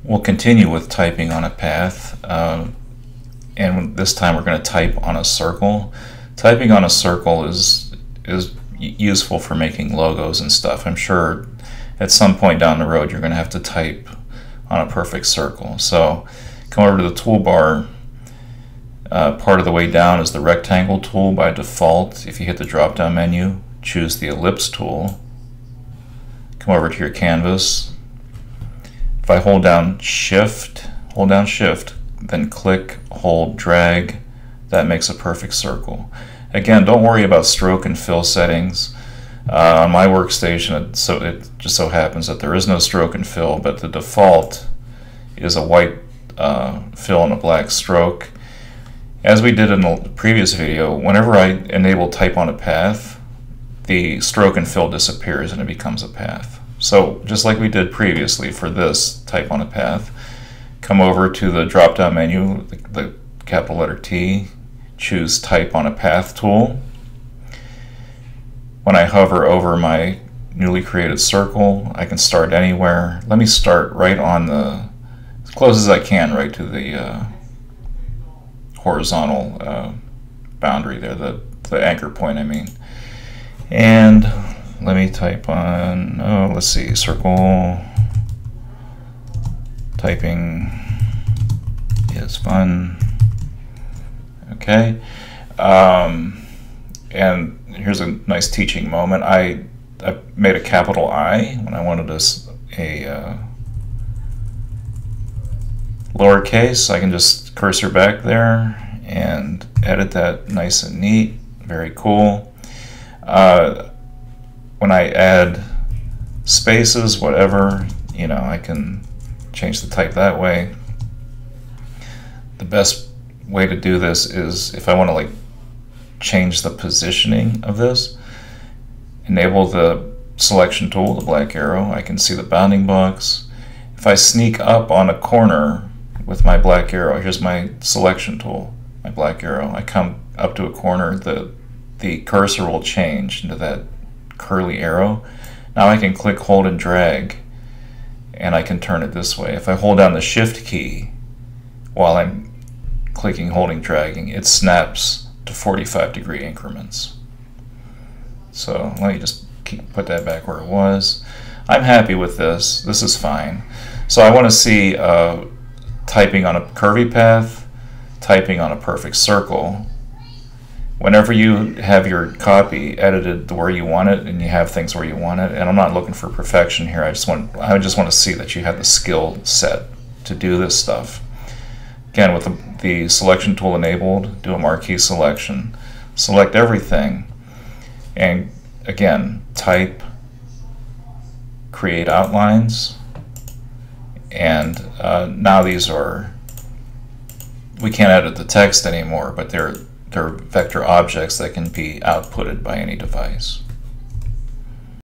We'll continue with typing on a path, and this time we're going to type on a circle. Typing on a circle is useful for making logos and stuff. I'm sure at some point down the road you're going to have to type on a perfect circle. So come over to the toolbar. Part of the way down is the rectangle tool by default. If you hit the drop down menu, choose the ellipse tool. Come over to your canvas. If I hold down shift, then click, hold, drag, that makes a perfect circle. Again, don't worry about stroke and fill settings. On my workstation, it just so happens that there is no stroke and fill, but the default is a white fill and a black stroke. As we did in the previous video, whenever I enable type on a path, the stroke and fill disappears and it becomes a path. So just like we did previously for this type on a path, come over to the drop down menu, the capital letter T, choose type on a path tool. When I hover over my newly created circle, I can start anywhere. Let me start right on as close as I can, right to the horizontal boundary there, the anchor point I mean. And let me type on, let's see, circle. Typing is fun. Okay. And here's a nice teaching moment. I made a capital I when I wanted a lowercase. I can just cursor back there and edit that nice and neat. Very cool. When I add spaces, whatever, I can change the type that way. The best way to do this is if I want to change the positioning of this, enable the selection tool, the black arrow. I can see the bounding box. If I sneak up on a corner with my black arrow, here's my selection tool, my black arrow. I come up to a corner, the cursor will change into that curly arrow. Now I can click, hold, and drag, and I can turn it this way. If I hold down the shift key while I'm clicking, holding, dragging, it snaps to 45-degree increments. So let me just put that back where it was. I'm happy with this. This is fine. So I want to see typing on a curvy path, typing on a perfect circle. Whenever you have your copy edited where you want it and you have things where you want it, and I'm not looking for perfection here, I just want to see that you have the skill set to do this stuff. Again, with the selection tool enabled, do a marquee selection, select everything, and again, type, create outlines, and now these are, we can't edit the text anymore, but they're vector objects that can be outputted by any device.